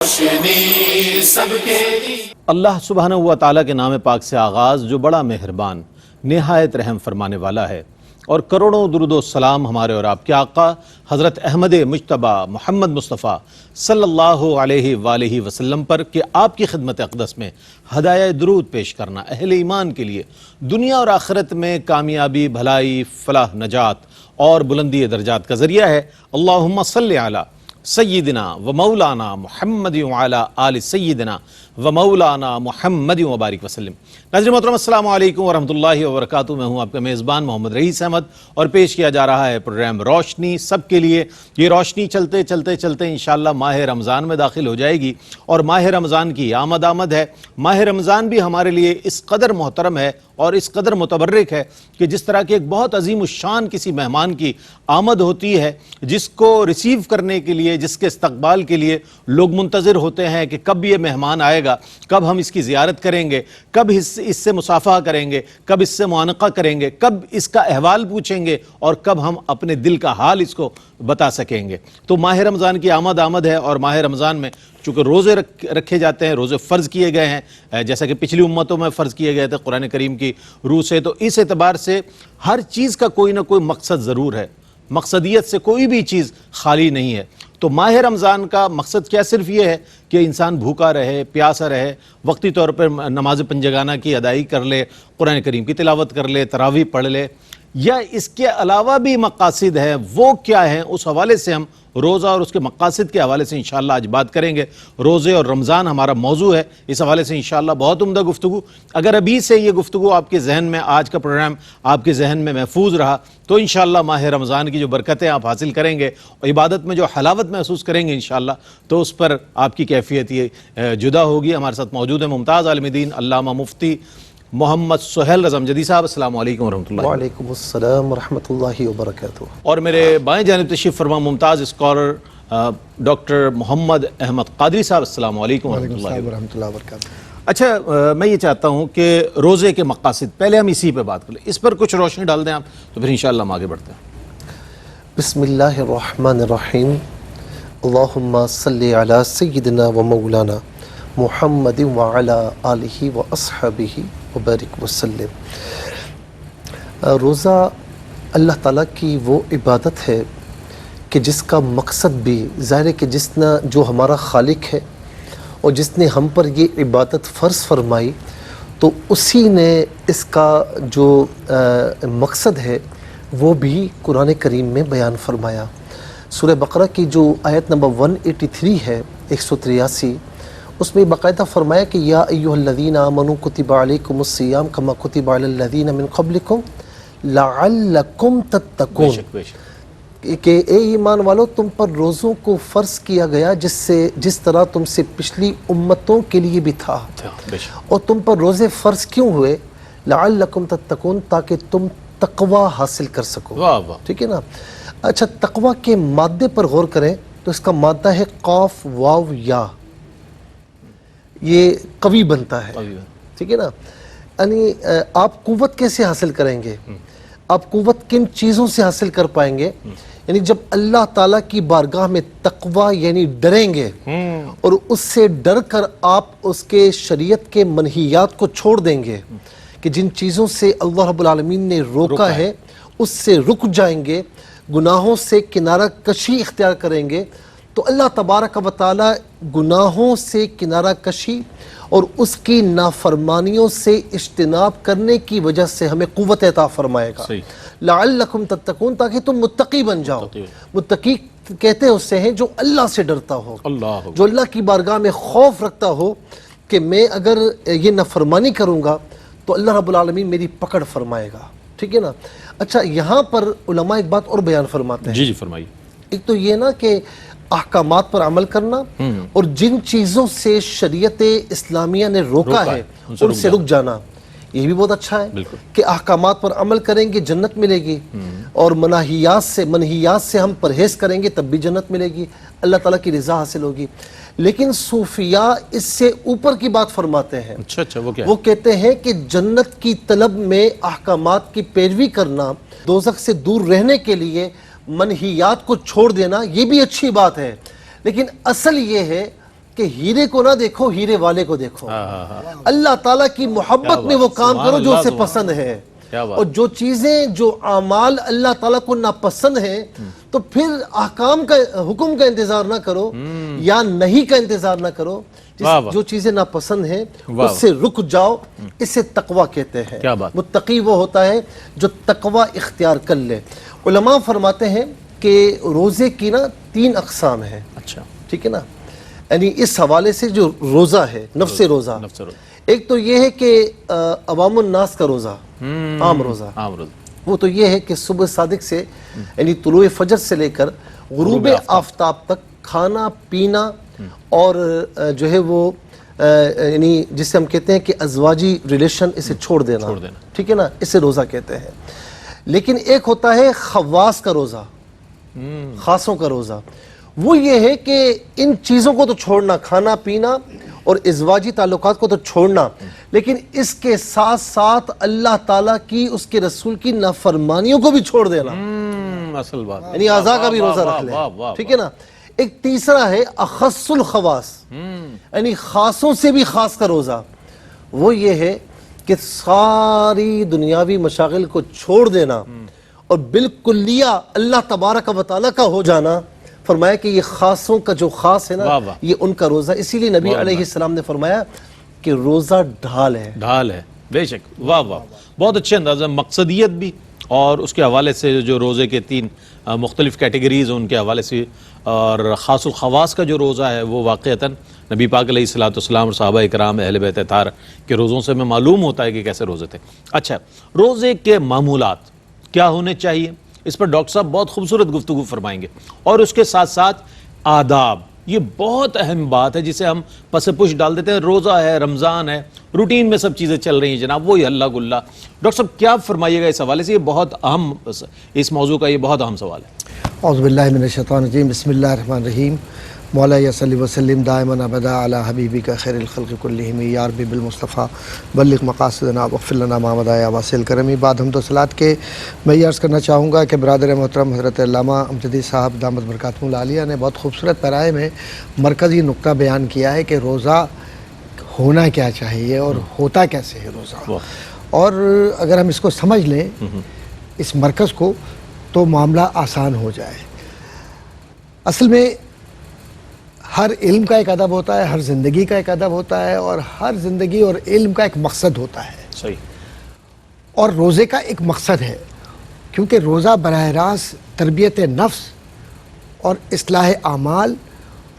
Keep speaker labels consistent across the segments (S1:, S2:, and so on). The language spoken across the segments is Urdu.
S1: روشنی سب کے لیے۔
S2: اللہ سبحانہ و تعالیٰ کے نام پاک سے آغاز جو بڑا مہربان نہایت رحم فرمانے والا ہے، اور کروڑوں درود و سلام ہمارے اور آپ کے آقا حضرت احمد مجتبیٰ محمد مصطفیٰ صلی اللہ علیہ وآلہ وسلم پر کہ آپ کی خدمت اقدس میں ہدایہ درود پیش کرنا اہل ایمان کے لیے دنیا اور آخرت میں کامیابی، بھلائی، فلاح، نجات اور بلندی درجات کا ذریعہ ہے۔ اللہم صلی علی سیدنا و مولانا محمد وعلی آل سیدنا و مولانا محمد وبارک وسلم۔ ناظرین محترم، السلام علیکم ورحمۃ اللہ وبرکاتہ۔ میں ہوں آپ کا میزبان محمد رئیس احمد اور پیش کیا جا رہا ہے پروگرام روشنی سب کے لیے۔ یہ روشنی چلتے چلتے چلتے انشاءاللہ ماہ رمضان میں داخل ہو جائے گی، اور ماہ رمضان کی آمد ہے۔ ماہ رمضان بھی ہمارے لیے اس قدر محترم ہے اور اس قدر متبرک ہے کہ جس طرح کہ ایک بہت عظیم الشان کسی مہمان کی آمد ہوتی ہے، جس کو ریسیو کرنے کے لیے، جس کے استقبال کے لیے لوگ منتظر ہوتے ہیں کہ کب یہ مہمان آئے گا، کب ہم اس کی زیارت کریں گے، کب اس سے مصافحہ کریں گے، کب اس سے معانقہ کریں گے، کب اس کا احوال پوچھیں گے، اور کب ہم اپنے دل کا حال اس کو بتا سکیں گے۔ تو ماہ رمضان کی آمد ہے، اور ماہ رمضان میں چونکہ روزے رکھے جاتے ہیں، روزے فرض کیے گئے ہیں جیسا کہ پچھلی امتوں میں فرض کیے گئے تھے قرآن کریم کی روح سے، تو اس اعتبار سے ہر چیز کا کوئی نہ کوئی مقصد ضرور ہے، مقصدیت سے کوئی بھی چیز خالی نہیں ہے۔ تو ماہ رمضان کا مقصد کیا صرف یہ ہے کہ انسان بھوکا رہے، پیاسا رہے، وقتی طور پر نماز پنجگانہ کی ادائیگی کر لے، قرآن کریم کی تلاوت کر لے، تراویح پڑھ لے، یا اس کے علاوہ بھی مقاصد ہیں؟ وہ کیا ہیں؟ اس حوالے سے ہم روزہ اور اس کے مقاصد کے حوالے سے انشاءاللہ آج بات کریں گے۔ روزے اور رمضان ہمارا موضوع ہے، اس حوالے سے انشاءاللہ بہت عمدہ گفتگو۔ اگر ابھی سے یہ گفتگو آپ کے ذہن میں، آج کا پروگرام آپ کے ذہن میں محفوظ رہا، تو انشاءاللہ ماہ رمضان کی جو برکتیں آپ حاصل کریں گے اور عبادت میں جو حلاوت محسوس کریں گے انشاءاللہ، تو اس پر آپ کی کیفیت یہ جدا ہوگی۔ ہمارے ساتھ موجود ہیں ممتاز عالم دین علامہ مفتی محمد سہیل رضا امجدی صاحب، السلام علیکم ورحمۃ اللہ۔
S3: وعلیکم السلام ورحمۃ اللہ وبرکاتہ۔
S2: اور میرے بائیں جانب تشریف فرما ممتاز اسکالر ڈاکٹر محمد احمد قادری صاحب، السلام علیکم ورحمۃ اللہ
S3: وبرکاتہ۔
S2: اچھا، میں یہ چاہتا ہوں کہ روزے کے مقاصد پہلے ہم اسی پہ بات کر لیں، اس پر کچھ روشنی ڈال دیں آپ، تو پھر انشاءاللہ ہم آگے بڑھتے ہیں۔
S3: بسم اللہ الرحمن الرحیم۔ اللہم صلی علی سیدنا و مولانا محمد وعلی آلہ و اصحابہ وبارک وسلم۔ روزہ اللہ تعالیٰ کی وہ عبادت ہے کہ جس کا مقصد بھی ظاہر ہے کہ جو ہمارا خالق ہے اور جس نے ہم پر یہ عبادت فرض فرمائی، تو اسی نے اس کا جو مقصد ہے وہ بھی قرآن کریم میں بیان فرمایا۔ سورہ بقرہ کی جو آیت نمبر 183 ہے، 183، اس میں باقاعدہ فرمایا کہ یا ایھا الذین آمنوا کتب علیکم الصیام کما کتب علی الذین من قبلکم لعلکم تتقون، کہ اے ایمان والو تم پر روزوں کو فرض کیا گیا جس طرح تم سے پچھلی امتوں کے لیے بھی تھا۔ اور تم پر روزے فرض کیوں ہوئے؟ لعلکم تتقون، تاکہ تم تقوی حاصل کر سکو۔ ٹھیک ہے نا؟ اچھا، تقوی کے مادے پر غور کریں تو اس کا مادہ ہے قاف واو یا، یہ قوی بنتا ہے۔ ٹھیک ہے نا؟ یعنی آپ قوت کیسے حاصل کریں گے؟ آپ قوت کن چیزوں سے حاصل کر پائیں گے؟ یعنی جب اللہ تعالیٰ کی بارگاہ میں تقوی یعنی ڈریں گے، اور اس سے ڈر کر آپ اس کے شریعت کے منہیات کو چھوڑ دیں گے کہ جن چیزوں سے اللہ رب العالمین نے روکا ہے اس سے رک جائیں گے، گناہوں سے کنارہ کشی اختیار کریں گے، تو اللہ تبارک و تعالیٰ گناہوں سے کنارہ کشی اور اس کی نافرمانیوں سے اجتناب کرنے کی وجہ سے ہمیں قوت عطا فرمائے گا۔ لعلکم تتقون، تاکہ تم متقی بن جاؤ۔ متقی کہتے ہیں اسے ہیں جو اللہ سے ڈرتا ہو، جو اللہ کی بارگاہ میں خوف رکھتا ہو کہ میں اگر یہ نافرمانی کروں گا تو اللہ رب العالمین میری پکڑ فرمائے گا۔ ٹھیک ہے نا؟ اچھا، یہاں پر علماء ایک بات اور بیان فرماتے ہیں۔
S2: جی فرمائیے۔
S3: ایک تو یہ نا کہ احکامات پر عمل کرنا، اور جن چیزوں سے شریعت اسلامیہ نے روکا ہے ان سے رک جانا، یہ بھی بہت اچھا ہے کہ احکامات پر عمل کریں گے جنت ملے گی، اور منہیات سے ہم پرہیز کریں گے تب بھی جنت ملے گی، اللہ تعالیٰ کی رضا حاصل ہوگی۔ لیکن صوفیاء اس سے اوپر کی بات فرماتے ہیں۔
S2: اچھا،
S3: وہ کہتے ہیں کہ جنت کی طلب میں احکامات کی پیروی کرنا، دوزخ سے دور رہنے کے لیے منہیات کو چھوڑ دینا، یہ بھی اچھی بات ہے، لیکن اصل یہ ہے کہ ہیرے کو نہ دیکھو، ہیرے والے کو دیکھو. اللہ تعالیٰ کی محبت میں وہ کام کرو جو اسے پسند ہے. اور جو چیزیں، جو اعمال اللہ تعالیٰ کو ناپسند ہیں تو پھر احکام کا، حکم کا انتظار نہ کرو یا نہیں کا انتظار نہ کرو. جو چیزیں ناپسند ہیں اس سے رک جاؤ، اسے تقوی کہتے ہیں. متقی وہ ہوتا ہے جو تقوی اختیار کر لے. علماء فرماتے ہیں کہ روزے کی نا 3 اقسام ہیں. اچھا ٹھیک ہے نا. یعنی اس حوالے سے جو روزہ ہے، نفس روزہ، ایک تو یہ ہے کہ عوام الناس کا روزہ، عام روزہ، وہ تو یہ ہے کہ صبح صادق سے یعنی طلوع فجر سے لے کر غروب آفتاب تک کھانا پینا اور جو ہے وہ یعنی جسے ہم کہتے ہیں کہ ازواجی ریلیشن، اسے چھوڑ دینا. ٹھیک ہے نا، اسے روزہ کہتے ہیں. لیکن ایک ہوتا ہے خواص کا روزہ، خاصوں کا روزہ. وہ یہ ہے کہ ان چیزوں کو تو چھوڑنا، کھانا پینا اور ازواجی تعلقات کو تو چھوڑنا، لیکن اس کے ساتھ ساتھ اللہ تعالیٰ کی، اس کے رسول کی نافرمانیوں کو بھی چھوڑ دینا.
S2: اصل بات
S3: یعنی اعضاء کا بھی روزہ رکھ لے. ٹھیک ہے نا. ایک تیسرا ہے اخص الخواص، یعنی خاصوں سے بھی خاص کا روزہ. وہ یہ ہے کہ ساری دنیاوی مشاغل کو چھوڑ دینا اور بالکلیہ اللہ تبارک و تعالیٰ کا ہو جانا. فرمایا کہ یہ خاصوں کا جو خاص ہے نا، یہ ان کا روزہ. اسی لیے نبی علیہ السلام نے فرمایا کہ روزہ ڈھال ہے. ڈھال ہے،
S2: بے شک. واہ واہ، بہت اچھے انداز. مقصدیت بھی اور اس کے حوالے سے جو روزے کے 3 مختلف کیٹیگریز ہیں ان کے حوالے سے، اور خاص الخواص کا جو روزہ ہے وہ واقعتاً نبی پاک علیہ الصلوۃ والسلام اور صحابہ اکرام اہل بیت اطہار کے روزوں سے ہمیں معلوم ہوتا ہے کہ کیسے روزے تھے. اچھا، روزے کے معمولات کیا ہونے چاہیے، اس پر ڈاکٹر صاحب بہت خوبصورت گفتگو فرمائیں گے. اور اس کے ساتھ ساتھ آداب، یہ بہت اہم بات ہے جسے ہم پس پش ڈال دیتے ہیں. روزہ ہے، رمضان ہے، روٹین میں سب چیزیں چل رہی ہیں جناب، وہی اللہ گلا. ڈاکٹر صاحب کیا فرمائیے گا اس حوالے سے؟ یہ بہت اہم، اس موضوع کا یہ بہت اہم سوال ہے.
S1: اعوذ باللہ من الشیطان الرجیم، بسم اللہ الرحمن الرحیم. مولا صلی وسلم دائما ابدا علی حبیبک خیر الخلق کلہم یا رب بالمصطفیٰ بلغ مقاصدنا واغفر لنا ما مضی یا واسع الکرم. بعد حمد و صلوات کے میں یہ عرض کرنا چاہوں گا کہ برادر محترم حضرت علامہ امجدی صاحب دامت برکاتہ العالیہ نے بہت خوبصورت پیرائے میں مرکزی نقطہ بیان کیا ہے کہ روزہ ہونا کیا چاہیے اور ہوتا کیسے ہے روزہ. اور اگر ہم اس کو سمجھ لیں، اس مرکز کو، تو معاملہ آسان ہو جائے. اصل میں ہر علم کا ایک ادب ہوتا ہے، ہر زندگی کا ایک ادب ہوتا ہے، اور ہر زندگی اور علم کا ایک مقصد ہوتا ہے.
S2: صحیح.
S1: اور روزے کا ایک مقصد ہے، کیونکہ روزہ براہ راست تربیت نفس اور اصلاح اعمال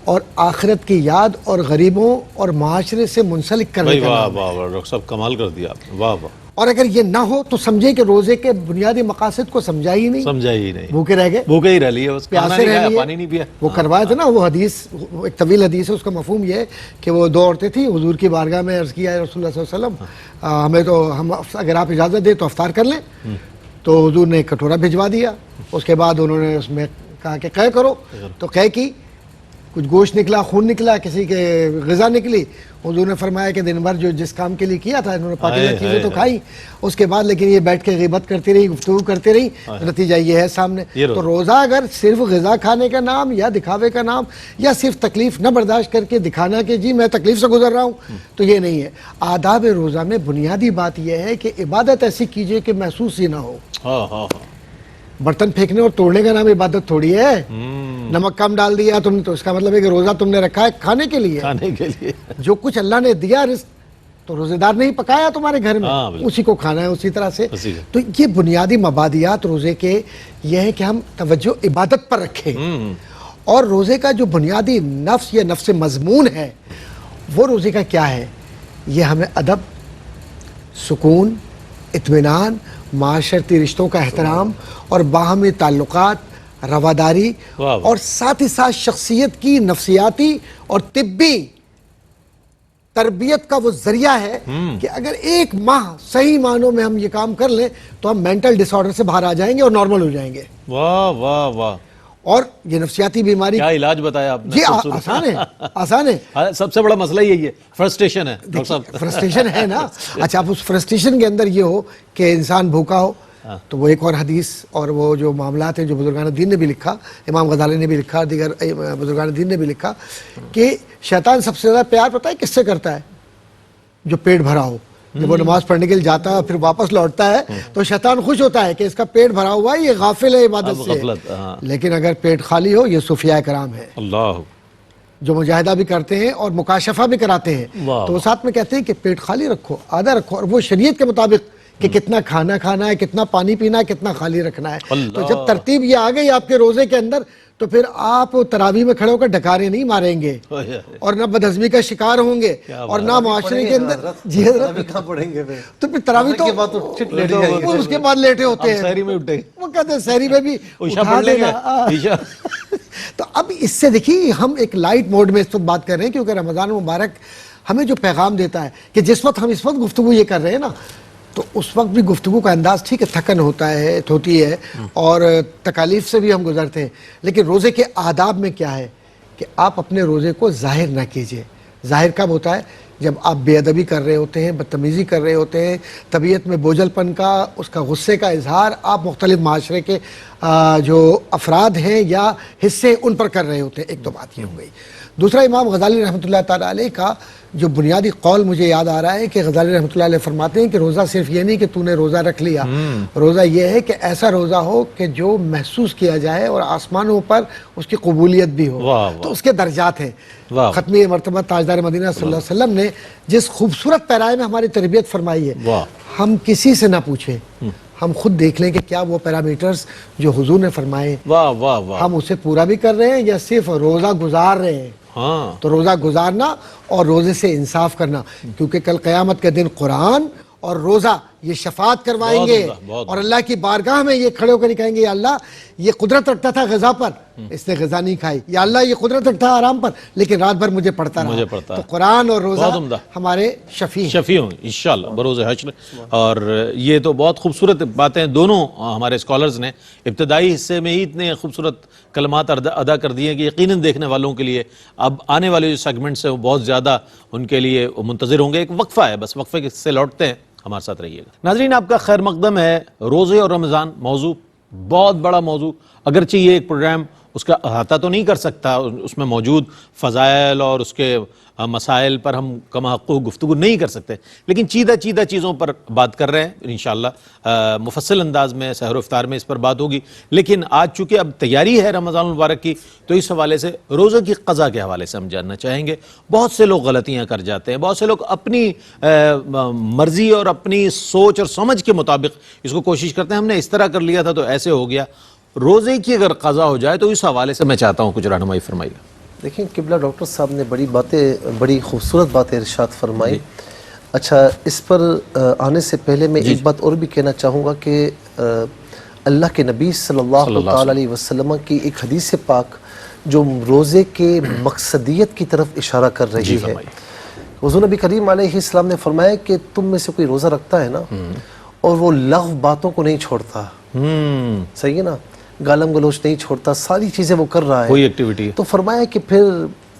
S1: اور آخرت کی یاد اور غریبوں اور معاشرے سے منسلک کرنے کا نام ہے.
S2: واہ واہ، ڈاکٹر صاحب کمال کر دیا آپ نے. واہ واہ.
S1: اور اگر یہ نہ ہو تو سمجھیں کہ روزے کے بنیادی مقاصد کو سمجھا ہی نہیں، بھوکے رہ گئے،
S2: بھوکے ہی رہ لیے، بس کھانا نہیں کھایا، پانی نہیں پیا.
S1: وہ کروایا تھا نا وہ حدیث، ایک طویل حدیث ہے، اس کا مفہوم یہ ہے کہ وہ 2 عورتیں تھیں، حضور کی بارگاہ میں عرض کیا ہے رسول اللہ صلی اللہ علیہ وسلم ہمیں تو، ہم اگر آپ اجازت دیں تو افطار کر لیں. تو حضور نے کٹورا بھجوا دیا. اس کے بعد انہوں نے اس میں کہا کہ قے کرو، تو قے کی، کچھ گوشت نکلا، خون نکلا، کسی کے غذا نکلی. حضور نے فرمایا کہ دن بھر جو جس کام کے لیے کیا تھا انہوں نے پاکیزہ چیزیں تو کھائی، اس کے بعد لیکن یہ بیٹھ کے غیبت کرتی رہی، گفتگو کرتی رہی، نتیجہ یہ ہے سامنے. تو روزہ اگر صرف غذا کھانے کا نام یا دکھاوے کا نام یا صرف تکلیف نہ برداشت کر کے دکھانا کہ جی میں تکلیف سے گزر رہا ہوں، تو یہ نہیں ہے. آداب روزہ میں بنیادی بات یہ ہے کہ عبادت ایسی کیجئے کہ محسوس ہی نہ ہو. برتن پھینکنے اور توڑنے کا نام عبادت تھوڑی ہے. نمک کم ڈال دیا تم نے تو اس کا مطلب ہے کہ روزہ تم نے رکھا ہے کھانے کے لیے. جو کچھ اللہ نے دیا رزق تو روزے دار نے ہی پکایا تمہارے گھر میں، اسی کو کھانا ہے اسی طرح سے. تو یہ بنیادی مبادیات روزے کے یہ ہے کہ ہم توجہ عبادت پر رکھیں. اور روزے کا جو بنیادی نفس یا نفس مضمون ہے وہ روزے کا کیا ہے؟ یہ ہمیں ادب، سکون، اطمینان، معاشرتی رشتوں کا احترام اور باہمی تعلقات، رواداری، اور ساتھ ہی ساتھ شخصیت کی نفسیاتی اور طبی تربیت کا وہ ذریعہ ہے کہ اگر 1 ماہ صحیح معنوں میں ہم یہ کام کر لیں تو ہم مینٹل ڈس آرڈر سے باہر آ جائیں گے اور نارمل ہو جائیں گے.
S2: واہ واہ واہ.
S1: اور یہ نفسیاتی بیماری
S2: کیا علاج بتایا آپ نے؟
S1: جی آسان ہے، آسان ہے.
S2: سب سے بڑا مسئلہ یہی ہے، فرسٹریشن ہے.
S1: فرسٹریشن ہے نا. اچھا، اب اس فرسٹریشن کے اندر یہ ہو کہ انسان بھوکا ہو، تو وہ ایک اور حدیث اور وہ جو معاملات ہیں جو بزرگان دین نے بھی لکھا، امام غزالی نے بھی لکھا، دیگر بزرگان دین نے بھی لکھا کہ شیطان سب سے زیادہ پیار پتہ ہے کس سے کرتا ہے؟ جو پیٹ بھرا ہو. جب وہ نماز پڑھنے کے لیے جاتا ہے پھر واپس لوٹتا ہے تو شیطان خوش ہوتا ہے کہ اس کا پیٹ بھرا ہوا ہے، یہ غافل ہے عبادت سے. لیکن اگر پیٹ خالی ہو، یہ صوفیاء کرام ہے
S2: اللہ
S1: جو مجاہدہ بھی کرتے ہیں اور مکاشفہ بھی کراتے ہیں. تو وہ ساتھ میں کہتے ہیں کہ پیٹ خالی رکھو، آدھا رکھو، اور وہ شریعت کے مطابق کہ کتنا کھانا کھانا ہے، کتنا پانی پینا ہے، کتنا خالی رکھنا ہے. تو جب ترتیب یہ آ گئی آپ کے روزے کے اندر تو پھر آپ تراویح میں کھڑے ہو کر ڈکارے نہیں ماریں گے اور نہ بدہضمی کا شکار ہوں گے اور نہ معاشرے کے اندر. جی حضرت
S3: پڑھیں گے پھر
S1: تو پھر تراویح تو اس کے بعد لیٹے ہوتے ہیں، وہ کہتے ہیں سحری میں بھی اٹھا دینا. تو اب اس سے دیکھیے ہم ایک لائٹ موڈ میں اس وقت بات کر رہے ہیں کیونکہ رمضان مبارک ہمیں جو پیغام دیتا ہے کہ جس وقت ہم اس وقت گفتگو یہ کر رہے ہیں نا تو اس وقت بھی گفتگو کا انداز ٹھیک ہے، تھکن ہوتی ہے اور تکالیف سے بھی ہم گزرتے ہیں، لیکن روزے کے آداب میں کیا ہے کہ آپ اپنے روزے کو ظاہر نہ کیجئے. ظاہر کب ہوتا ہے؟ جب آپ بے ادبی کر رہے ہوتے ہیں، بدتمیزی کر رہے ہوتے ہیں، طبیعت میں بوجھل پن کا، اس کا غصے کا اظہار آپ مختلف معاشرے کے جو افراد ہیں یا حصے ان پر کر رہے ہوتے ہیں. ایک تو بات یہ ہو گئی. دوسرا، امام غزالی رحمۃ اللہ تعالیٰ علیہ کا جو بنیادی قول مجھے یاد آ رہا ہے کہ غزالی رحمۃ اللہ علیہ فرماتے ہیں کہ روزہ صرف یہ نہیں کہ تو نے روزہ رکھ لیا، روزہ یہ ہے کہ ایسا روزہ ہو کہ جو محسوس کیا جائے اور آسمانوں پر اس کی قبولیت بھی ہو. تو اس کے درجات ہیں. ختمی مرتبہ تاجدار مدینہ صلی اللہ علیہ وسلم نے جس خوبصورت پیرائے میں ہماری تربیت فرمائی ہے، ہم کسی سے نہ پوچھیں، ہم خود دیکھ لیں کہ کیا وہ پیرامیٹرز جو حضور نے فرمائے ہم اسے پورا بھی کر رہے ہیں یا صرف روزہ گزار رہے ہیں. تو روزہ گزارنا اور روزے سے انصاف کرنا، کیونکہ کل قیامت کے دن قرآن اور روزہ یہ شفاعت کروائیں گے اور اللہ کی بارگاہ میں یہ کھڑے ہو کر کہیں گے یا اللہ یہ قدرت رکھتا تھا غذا پر، اس نے غذا نہیں کھائی، یا اللہ یہ قدرت رکھتا ہے آرام پر لیکن رات بھر مجھے پڑھتا رہا. تو قرآن اور روزہ ہمارے شفیع ہوں
S2: انشاءاللہ بروز حشر. اور یہ تو بہت خوبصورت باتیں دونوں ہمارے اسکالرز نے ابتدائی حصے میں ہی اتنے خوبصورت کلمات ادا کر دیے کہ یقیناً دیکھنے والوں کے لیے اب آنے والے جو سیگمنٹس ہیں وہ بہت زیادہ ان کے لیے منتظر ہوں گے. ایک وقفہ ہے، بس وقفے سے لوٹتے ہیں، ہمارے ساتھ رہیے گا. ناظرین، آپ کا خیر مقدم ہے. روزے اور رمضان موضوع بہت بڑا موضوع، اگرچہ یہ ایک پروگرام اس کا احاطہ تو نہیں کر سکتا، اس میں موجود فضائل اور اس کے مسائل پر ہم کم حق گفتگو نہیں کر سکتے، لیکن چیدہ چیزوں پر بات کر رہے ہیں. انشاءاللہ مفصل انداز میں سحر و افطار میں اس پر بات ہوگی. لیکن آج چونکہ اب تیاری ہے رمضان المبارک کی تو اس حوالے سے روزہ کی قضا کے حوالے سے ہم جاننا چاہیں گے. بہت سے لوگ غلطیاں کر جاتے ہیں، بہت سے لوگ اپنی مرضی اور اپنی سوچ اور سمجھ کے مطابق اس کو کوشش کرتے ہیں. ہم نے اس طرح کر لیا تھا تو ایسے ہو گیا. روزے کی اگر قضا ہو جائے تو اس حوالے سے میں چاہتا ہوں کچھ رہنمائی فرمائیے.
S3: دیکھیں قبلہ ڈاکٹر صاحب نے بڑی خوبصورت باتیں ارشاد فرمائی. اچھا، اس پر آنے سے پہلے میں ایک بات اور بھی کہنا چاہوں گا کہ اللہ کے نبی صلی اللہ علیہ وسلم کی ایک حدیث پاک جو روزے کے مقصدیت کی طرف اشارہ کر رہی ہے. حضور نبی کریم علیہ السلام نے فرمایا کہ تم میں سے کوئی روزہ رکھتا ہے نا اور وہ لغو باتوں کو نہیں چھوڑتا، صحیح ہے نا، گالم گلوچ نہیں چھوڑتا، ساری چیزیں وہ کر رہا ہے، کوئی ایکٹیویٹی، تو فرمایا کہ پھر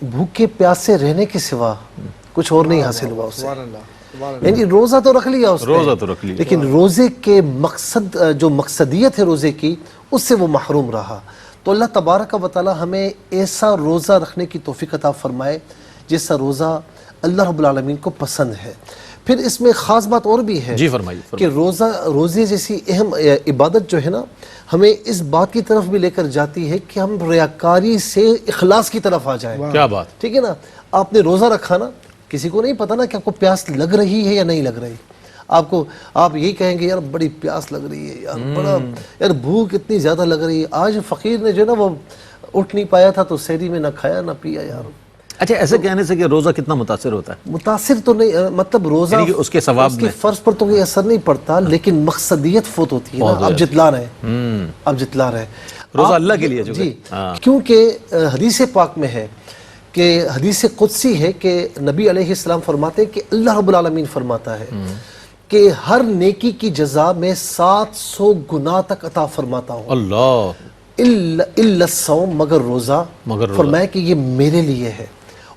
S3: بھوکے پیاسے رہنے کے سوا کچھ اور نہیں حاصل ہوا اسے. یعنی روزہ تو رکھ لیا اس نے، لیکن روزے کے مقصد جو مقصدیت ہے روزے کی اس سے وہ محروم رہا. تو اللہ تبارک و تعالی ہمیں ایسا روزہ رکھنے کی توفیق عطا فرمائے جیسا روزہ اللہ رب العالمین کو پسند ہے. پھر اس میں خاص بات اور بھی ہے کہ روزے جیسی اہم عبادت جو ہے نا ہمیں اس بات کی طرف بھی لے کر جاتی ہے کہ ہم ریاکاری سے اخلاص کی طرف آ جائیں.
S2: کیا بات،
S3: ٹھیک ہے نا. آپ نے روزہ رکھا نا، کسی کو نہیں پتا نا کہ آپ کو پیاس لگ رہی ہے یا نہیں لگ رہی. آپ یہی کہیں گے یار بڑی پیاس لگ رہی ہے، یار بھوک اتنی زیادہ لگ رہی ہے. آج فقیر نے جو نا وہ اٹھ نہیں پایا تھا تو سحری میں نہ کھایا نہ پیا یار.
S2: اچھا، ایسے کہنے سے کہ روزہ کتنا متاثر ہوتا ہے؟
S3: متاثر تو نہیں، مطلب روزہ
S2: اس کے ثواب میں،
S3: فرض پر تو کوئی اثر نہیں پڑتا، لیکن مقصدیت فوت ہوتی ہے نا. اب جتلا رہے
S2: روزہ اللہ کے لیے.
S3: جی، کیونکہ حدیث پاک میں ہے کہ حدیث قدسی ہے کہ نبی علیہ السلام فرماتے ہیں کہ اللہ رب العالمین فرماتا ہے کہ ہر نیکی کی جزا میں 700 گنا تک عطا فرماتا ہوں.
S2: اللہ،
S3: الا الصوم، مگر روزہ. فرمایا کہ یہ میرے لیے ہے.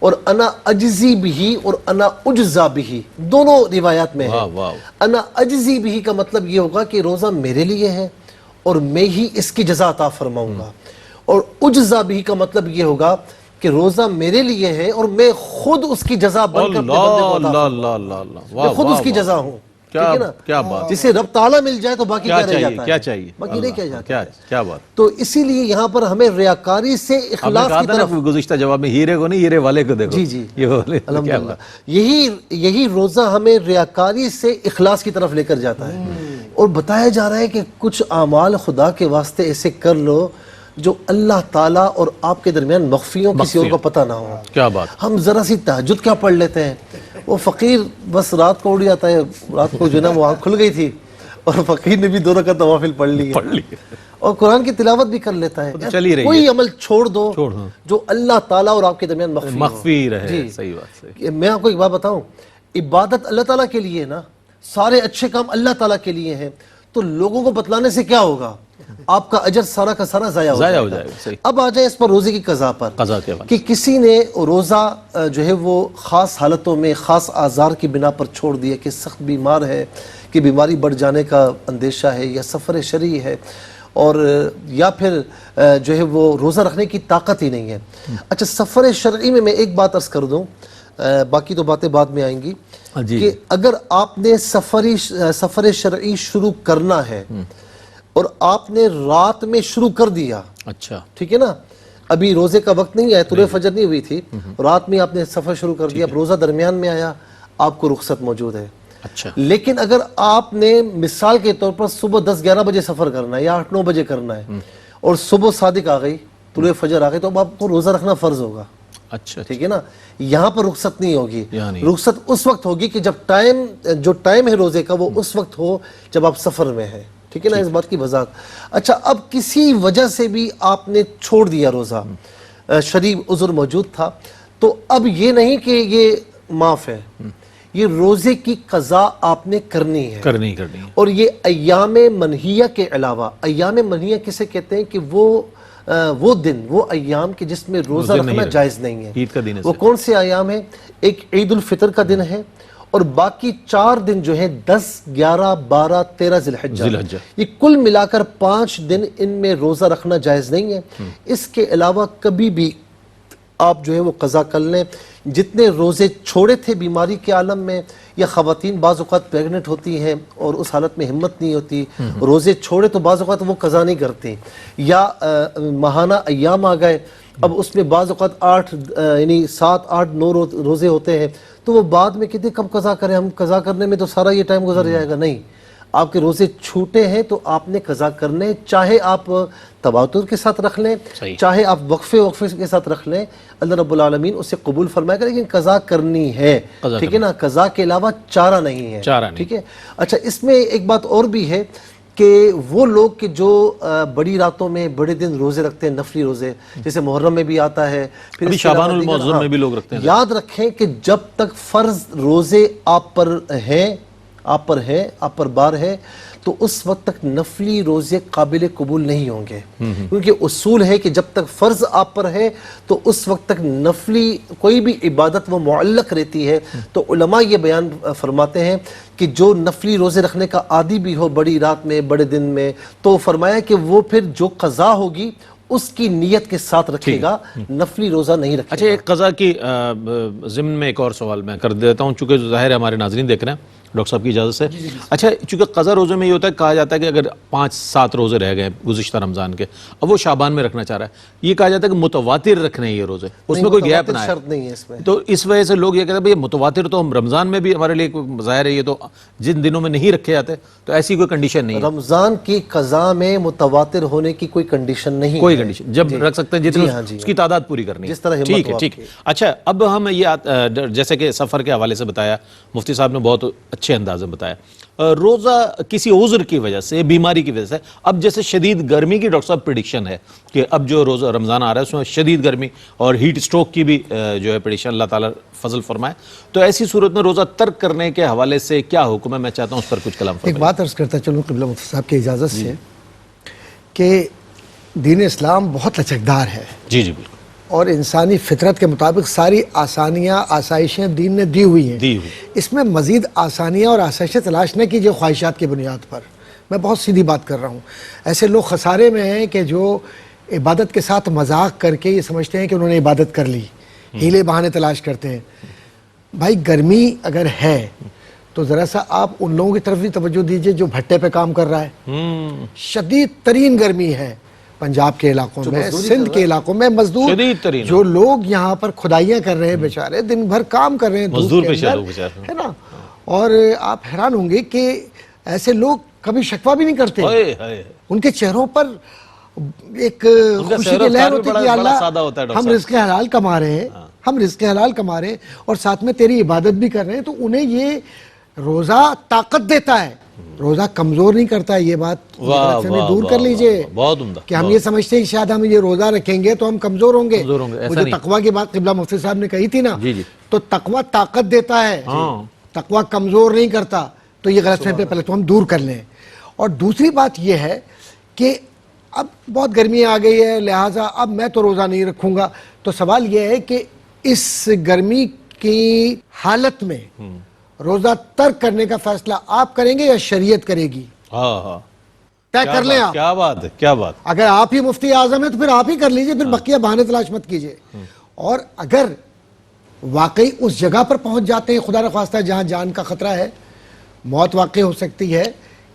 S3: اور انا اجزی بھی اور انا اجزا بھی دونوں روایات میں ہے.
S2: واہ واہ.
S3: انا اجزی بھی کا مطلب یہ ہوگا کہ روزہ میرے لیے ہے اور میں ہی اس کی جزا عطا فرماؤں گا. اور اجزا بھی کا مطلب یہ ہوگا کہ روزہ میرے لیے ہے اور میں خود اس کی جزا بن کر اپنے بندے کو عطا فرماؤں. میں خود اس کی جزا ہوں. ٹھیک ہے نا؟
S2: کیا بات.
S3: جسے رب تعالیٰ مل جائے تو باقی کیا رہ جاتا ہے؟
S2: کیا چاہیے؟
S3: باقی نہیں کیا جاتا ہے.
S2: کیا بات.
S3: تو اسی لیے یہاں پر ہمیں ریاکاری سے
S2: آپ نے
S3: اخلاص
S2: کہا
S3: کی
S2: تھا نا
S3: طرف
S2: گزشتہ جواب میں ہیرے کو نہیں ہیرے والے کو دیکھو.
S3: جی
S2: یہ والے. کیا
S3: الحمدللہ
S2: بات.
S3: یہی روزہ ہمیں ریاکاری سے اخلاص کی طرف لے کر جاتا ہے. اور بتایا جا رہا ہے کہ کچھ اعمال خدا کے واسطے ایسے کر لو جو اللہ تعالیٰ اور آپ کے درمیان مخفیوں کسی اور کو پتہ نہ ہو.
S2: کیا بات.
S3: ہم ذرا سی تہجد کیا پڑھ لیتے ہیں, وہ فقیر بس رات کو اڑ جاتا ہے, رات کو جو ہے نا وہ آنکھ کھل گئی تھی اور فقیر نے بھی 2 رکعت نوافل پڑھ لی اور قرآن کی تلاوت بھی کر لیتا ہے.
S2: چل ہی رہی ہے.
S3: کوئی عمل چھوڑ دو جو اللہ تعالیٰ اور آپ کے درمیان
S2: مخفی رہے. صحیح بات. صحیح.
S3: میں آپ کو ایک بات بتاؤں, عبادت اللہ تعالیٰ کے لیے نا, سارے اچھے کام اللہ تعالیٰ کے لیے ہیں, تو لوگوں کو بتلانے سے کیا ہوگا؟ آپ کا اجر سارا کا سارا ضائع ہو جائے گا.
S2: صحیح.
S3: اب آ جائے اس پر روزے کی قضا پر.
S2: قضا کے بعد
S3: کہ کسی نے روزہ جو ہے وہ خاص حالتوں میں خاص آزار کی بنا پر چھوڑ دیا, کہ سخت بیمار ہے, کہ بیماری بڑھ جانے کا اندیشہ ہے, یا سفر شرعی ہے, اور یا پھر جو ہے وہ روزہ رکھنے کی طاقت ہی نہیں ہے. اچھا, سفر شرعی میں ایک بات عرض کر دوں, باقی تو باتیں بعد میں آئیں گی, کہ اگر آپ نے سفر شرعی شروع کرنا ہے اور آپ نے رات میں شروع کر دیا,
S2: اچھا
S3: ٹھیک ہے نا, ابھی روزے کا وقت نہیں ہے, طلوع فجر نہیں ہوئی تھی, رات میں آپ نے سفر شروع کر دیا, اب روزہ درمیان میں آیا, آپ کو رخصت موجود ہے.
S2: اچھا.
S3: لیکن اگر آپ نے مثال کے طور پر صبح 10-11 بجے سفر کرنا ہے یا 8-9 بجے کرنا ہے, اور صبح صادق آ گئی, طلوع فجر آ گئی, تو اب آپ کو روزہ رکھنا فرض ہوگا.
S2: اچھا.
S3: ٹھیک ہے نا, یہاں پر رخصت نہیں ہوگی.
S2: یعنی
S3: رخصت اس وقت ہوگی کہ جب جو ٹائم ہے روزے کا وہ اس وقت ہو جب آپ سفر میں ہیں. ٹھیک ہے نا, اس بات کی وضاحت. اچھا, اب کسی وجہ سے بھی آپ نے چھوڑ دیا روزہ, شریف عذر موجود تھا, تو اب یہ نہیں کہ یہ معاف ہے, یہ روزے کی قضا آپ نے کرنی ہے.
S2: کرنی.
S3: اور یہ ایام منہیہ کے علاوہ, ایام منہیہ کسے کہتے ہیں؟ کہ وہ دن, وہ ایام کہ جس میں روزہ رکھنا جائز نہیں ہے.
S2: عید کا دن ہے.
S3: وہ کون سے ایام ہیں؟ ایک عید الفطر کا دن ہے, اور باقی 4 دن جو ہیں 10, 11, 12, 13 ذی الحجہ, یہ کل ملا کر 5 دن ان میں روزہ رکھنا جائز نہیں ہے. اس کے علاوہ کبھی بھی آپ جو ہے وہ قضا کر لیں. جتنے روزے چھوڑے تھے بیماری کے عالم میں, یا خواتین بعض اوقات پریگننٹ ہوتی ہیں اور اس حالت میں ہمت نہیں ہوتی, روزے چھوڑے تو بعض اوقات وہ قضا نہیں کرتی, یا ماہانہ ایام آ گئے, اب اس میں بعض اوقات 7, 8, 9 روزے ہوتے ہیں, تو وہ بعد میں کہتے کب قضا کریں, ہم قضا کرنے میں تو سارا یہ ٹائم گزر جائے گا. نہیں, آپ کے روزے چھوٹے ہیں تو آپ نے قضا کرنے, چاہے آپ تواتر کے ساتھ رکھ لیں, چاہے آپ وقفے کے ساتھ رکھ لیں, اللہ رب العالمین اسے قبول فرمائے گا, لیکن قضا کرنی ہے. ٹھیک ہے نا, قضا کے علاوہ چارہ نہیں ہے. ٹھیک ہے. اچھا, اس میں ایک بات اور بھی ہے کہ وہ لوگ کہ جو بڑی راتوں میں بڑے دن روزے رکھتے ہیں, نفلی روزے, جیسے محرم میں بھی آتا ہے, پھر
S2: شعبان المعظم میں بھی لوگ رکھتے ہیں,
S3: یاد رکھیں کہ جب تک فرض روزے آپ پر بار ہے, تو اس وقت تک نفلی روزے قابل قبول نہیں ہوں گے. کیونکہ اصول ہے کہ جب تک فرض آپ پر ہے تو اس وقت تک نفلی کوئی بھی عبادت وہ معلق رہتی ہے. تو علماء یہ بیان فرماتے ہیں کہ جو نفلی روزے رکھنے کا عادی بھی ہو بڑی رات میں, بڑے دن میں, تو فرمایا کہ وہ پھر جو قضا ہوگی اس کی نیت کے ساتھ رکھے گا, نفلی روزہ نہیں رکھے گا.
S2: اچھا, ایک قضا کی ضمن میں ایک اور سوال میں کر دیتا ہوں, چونکہ ظاہر ہے ہمارے ناظرین دیکھ رہے ہیں, ڈاکٹر صاحب کی اجازت سے. اچھا, چونکہ قضا روزے میں یہ ہوتا ہے, کہا جاتا ہے کہ اگر 5-7 روزے رہ گئے گزشتہ رمضان کے, اب وہ شعبان میں رکھنا چاہ رہا ہے, یہ کہا جاتا ہے کہ متواتر رکھنے ہیں یہ روزے, اس میں کوئی گیپ نہ ہے,
S3: شرط نہیں ہے اس میں.
S2: تو اس وجہ سے لوگ یہ کہتے ہیں بھئی متواتر تو ہم رمضان میں بھی ہمارے لیے ظاہر ہے, یہ تو جن دنوں میں نہیں رکھے جاتے, تو ایسی کوئی کنڈیشن نہیں ہے.
S3: رمضان کی قضا میں متواتر ہونے کی کوئی کنڈیشن نہیں,
S2: کوئی کنڈیشن, جب رکھ سکتے ہیں جتنے اس کی تعداد پوری کرنی ہے,
S3: جس طرح
S2: ٹھیک ہے. ٹھیک. اچھا, اب ہم یہ جیسے کہ سفر کے حوالے سے بتایا, مفتی صاحب نے بہت اچھے انداز میں بتایا, روزہ کسی عذر کی وجہ سے, بیماری کی وجہ سے, اب جیسے شدید گرمی کی ڈاکٹر صاحب پریڈکشن ہے کہ اب جو روزہ رمضان آ رہا ہے اس میں شدید گرمی اور ہیٹ سٹروک کی بھی جو ہے پریڈکشن, اللہ تعالیٰ فضل فرمائے, تو ایسی صورت میں روزہ ترک کرنے کے حوالے سے کیا حکم ہے؟ میں چاہتا ہوں اس پر کچھ کلام فرمائیں.
S1: ایک بات عرض کرتا چلوں قبلہ مفتی صاحب کی اجازت سے, کہ دین اسلام بہت لچکدار ہے.
S2: جی بالکل.
S1: اور انسانی فطرت کے مطابق ساری آسانیاں آسائشیں دین نے دی ہوئی ہیں. اس میں مزید آسانیاں اور آسائشیں تلاش نہ کیجیے خواہشات کی بنیاد پر. میں بہت سیدھی بات کر رہا ہوں. ایسے لوگ خسارے میں ہیں کہ جو عبادت کے ساتھ مذاق کر کے یہ سمجھتے ہیں کہ انہوں نے عبادت کر لی, ہیلے بہانے تلاش کرتے ہیں. بھائی گرمی اگر ہے تو ذرا سا آپ ان لوگوں کی طرف بھی توجہ دیجئے جو بھٹے پہ کام کر رہا ہے. شدید ترین گرمی ہے پنجاب کے علاقوں میں, سندھ کے علاقوں میں. مزدور جو لوگ یہاں پر کھدائیاں کر رہے ہیں بیچارے, دن بھر کام کر رہے ہیں دھوپ کے اندر, ہے نا. اور آپ حیران ہوں گے کہ ایسے لوگ کبھی شکوہ بھی نہیں کرتے. ان کے چہروں پر ایک خوشی کی لہر ہوتی ہے کہ اللہ ہم رزق حلال کما رہے ہیں, ہم رزق حلال کما رہے ہیں اور ساتھ میں تیری عبادت بھی کر رہے ہیں. تو انہیں یہ روزہ طاقت دیتا ہے, روزہ کمزور نہیں کرتا ہے. یہ بات دور کر لیجئے کہ ہم یہ سمجھتے ہیں کہ شاید ہم یہ روزہ رکھیں گے تو ہم کمزور ہوں گے. وہ جو تقویٰ کی بات قبلہ مفتی صاحب نے کہی تھی نا, تو تقویٰ طاقت دیتا ہے, تقویٰ کمزور نہیں کرتا. تو یہ غلط فہمی پہلے تو ہم دور کر لیں. اور دوسری بات یہ ہے کہ اب بہت گرمی آ گئی ہے, لہٰذا اب میں تو روزہ نہیں رکھوں گا. تو سوال یہ ہے کہ اس گرمی کی حالت میں روزہ ترک کرنے کا فیصلہ آپ کریں گے یا شریعت کرے گی؟ طے کر لیں آپ.
S2: کیا بات ہے, کیا بات.
S1: اگر آپ ہی مفتی اعظم ہیں تو پھر آپ ہی کر لیجئے, پھر بقیہ بہانے تلاش مت کیجئے. اور اگر واقعی اس جگہ پر پہنچ جاتے ہیں خدا نخواستہ جہاں جان کا خطرہ ہے, موت واقع ہو سکتی ہے,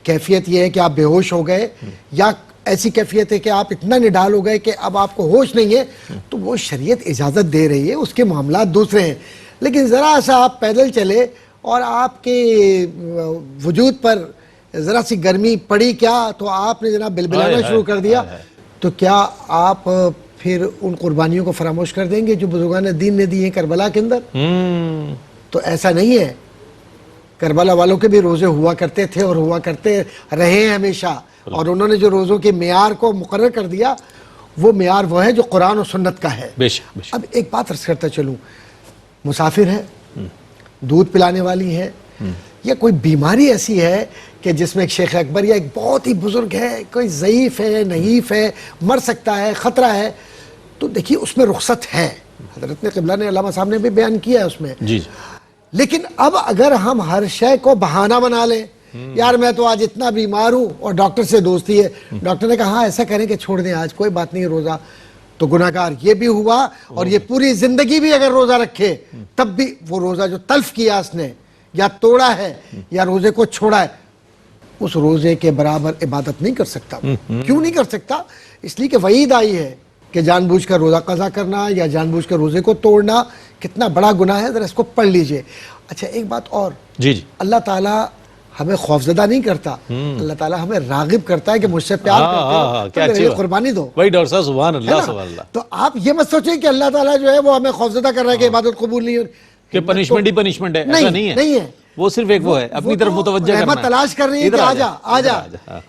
S1: کیفیت یہ ہے کہ آپ بے ہوش ہو گئے یا ایسی کیفیت ہے کہ آپ اتنا نڈال ہو گئے کہ اب آپ کو ہوش نہیں ہے, تو وہ شریعت اجازت دے رہی ہے, اس کے معاملات دوسرے ہیں. لیکن ذرا سا آپ پیدل چلے اور آپ کے وجود پر ذرا سی گرمی پڑی کیا تو آپ نے جناب بلبلانا شروع کر دیا, تو کیا آپ پھر ان قربانیوں کو فراموش کر دیں گے جو بزرگان دین نے دی ہیں کربلا کے اندر؟ تو ایسا نہیں ہے. کربلا والوں کے بھی روزے ہوا کرتے تھے اور ہوا کرتے رہے ہیں ہمیشہ, اور انہوں نے جو روزوں کے معیار کو مقرر کر دیا وہ معیار وہ ہے جو قرآن و سنت کا ہے. اب ایک بات عرض کرتا چلوں, مسافر ہے, دودھ پلانے والی ہے, یا کوئی بیماری ایسی ہے کہ جس میں ایک شیخ اکبر یا ایک بہت ہی بزرگ ہے, کوئی ضعیف ہے, نحیف ہے, مر سکتا ہے, خطرہ ہے, تو دیکھیے اس میں رخصت ہے. حضرت نے قبلہ نے علامہ صاحب نے بھی بیان کیا ہے اس میں. لیکن اب اگر ہم ہر شے کو بہانہ بنا لیں, یار میں تو آج اتنا بیمار ہوں اور ڈاکٹر سے دوستی ہے, ڈاکٹر نے کہا ہاں ایسا کریں کہ چھوڑ دیں آج, کوئی بات نہیں روزہ, تو گناہگار یہ بھی ہوا. اور یہ پوری زندگی بھی اگر روزہ رکھے تب بھی وہ روزہ جو تلف کیا اس نے, یا توڑا ہے یا روزے کو چھوڑا ہے, اس روزے کے برابر عبادت نہیں کر سکتا. کیوں نہیں کر سکتا؟ اس لیے کہ وعید آئی ہے کہ جان بوجھ کر روزہ قضا کرنا یا جان بوجھ کر روزے کو توڑنا کتنا بڑا گناہ ہے, ذرا اس کو پڑھ لیجئے. اچھا ایک بات اور, اللہ تعالیٰ ہمیں خوفزدہ نہیں کرتا, اللہ تعالیٰ ہمیں راغب کرتا ہے کہ مجھ سے پیار کرتے ہو تو میری قربانی دو.
S2: وہی ڈاکٹر صاحب سبحان اللہ سبحان اللہ.
S1: تو آپ یہ مت سوچیں کہ اللہ تعالیٰ جو ہے وہ ہمیں خوفزدہ کر رہا ہے کہ عبادت قبول نہیں ہو,
S2: کہ پنشمنٹ ہی پنشمنٹ ہے, ایسا نہیں ہے. وہ صرف ایک وہ ہے اپنی طرف متوجہ کرنا ہے,
S1: رحمت تلاش کر رہی ہے کہ آجا آجا,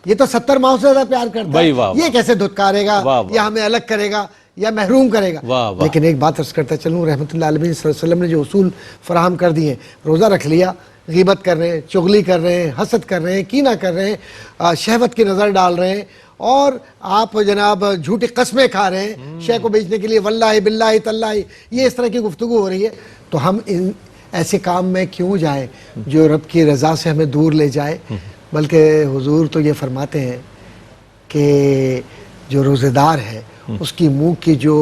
S1: یہ تو 70 ماہوں سے زیادہ پیار کرتا ہے, یہ کیسے دھتکارے گا یا ہمیں الگ کرے گا یا محروم کرے گا. لیکن ایک بات عرض کرتا چلوں, رحمت اللہ علیہ صلی اللہ علیہ وسلم نے جو اصول فراہم کر دیے, روزہ رکھ لیا, غیبت کر رہے ہیں, چغلی کر رہے ہیں, حسد کر رہے ہیں, کینہ کر رہے ہیں, شہوت کی نظر ڈال رہے ہیں, اور آپ جناب جھوٹی قسمیں کھا رہے ہیں شے کو بیچنے کے لیے, واللہ باللہ تاللہ, یہ اس طرح کی گفتگو ہو رہی ہے, تو ہم ان ایسے کام میں کیوں جائیں جو رب کی رضا سے ہمیں دور لے جائے. بلکہ حضور تو یہ فرماتے ہیں کہ جو روزے دار ہے اس کی منہ کی جو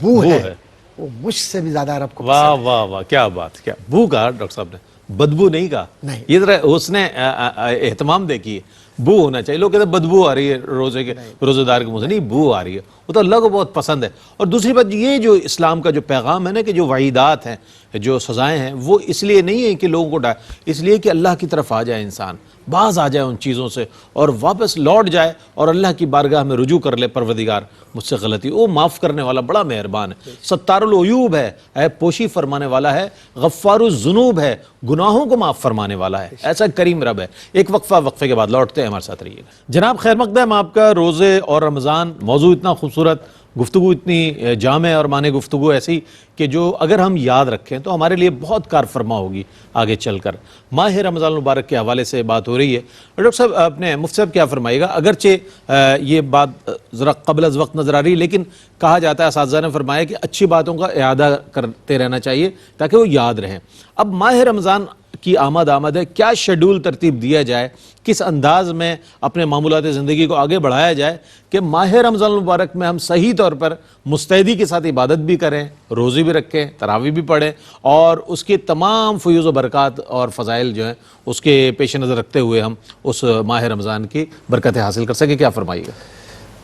S1: بو ہے وہ مجھ سے بھی زیادہ رب کو پسند ہے.
S2: واہ واہ واہ, کیا بات, کیا بو کہا ڈاکٹر صاحب نے, بدبو نہیں کہا. یہ ذرا اس نے اہتمام دیکھیے, بو ہونا چاہیے. لوگ کہتے ہیں بدبو آ رہی ہے روزے دار کے منہ سے, نہیں, بو آ رہی ہے, وہ تو اللہ کو بہت پسند ہے. اور دوسری بات یہ جو اسلام کا جو پیغام ہے نا, کہ جو وعیدات ہیں, جو سزائیں ہیں, وہ اس لیے نہیں ہے کہ لوگوں کو ڈائے, اس لیے کہ اللہ کی طرف آ جائے انسان, باز آ جائے ان چیزوں سے اور واپس لوٹ جائے اور اللہ کی بارگاہ میں رجوع کر لے, پروردگار مجھ سے غلطی, وہ معاف کرنے والا بڑا مہربان ہے, ستار العیوب ہے, عیب پوشی فرمانے والا ہے, غفار الذنوب ہے, گناہوں کو معاف فرمانے والا ہے, ایسا کریم رب ہے. ایک وقفے کے بعد لوٹتے ہیں, ہمارے ساتھ رہیے گا. جناب خیر مقدم آپ کا روزے اور رمضان موضوع اتنا خوبصورت, گفتگو اتنی جامع اور معنی گفتگو ایسی کہ جو اگر ہم یاد رکھیں تو ہمارے لیے بہت کار فرما ہوگی آگے چل کر. ماہ رمضان المبارک کے حوالے سے بات ہو رہی ہے. ڈاکٹر صاحب اپنے مفتی صاحب کیا فرمائے گا؟ اگرچہ یہ بات ذرا قبل از وقت نظر آ رہی ہے، لیکن کہا جاتا ہے، اساتذہ نے فرمایا کہ اچھی باتوں کا اعادہ کرتے رہنا چاہیے تاکہ وہ یاد رہیں. اب ماہ رمضان کی آمد ہے، کیا شیڈول ترتیب دیا جائے، کس انداز میں اپنے معمولات زندگی کو آگے بڑھایا جائے کہ ماہ رمضان المبارک میں ہم صحیح طور پر مستعدی کے ساتھ عبادت بھی کریں، روزے بھی رکھیں، تراویح بھی پڑھیں، اور اس کے تمام فیوز و برکات اور فضائل جو ہیں اس کے پیش نظر رکھتے ہوئے ہم اس ماہ رمضان کی برکتیں حاصل کر سکیں؟ کیا فرمائیے گا؟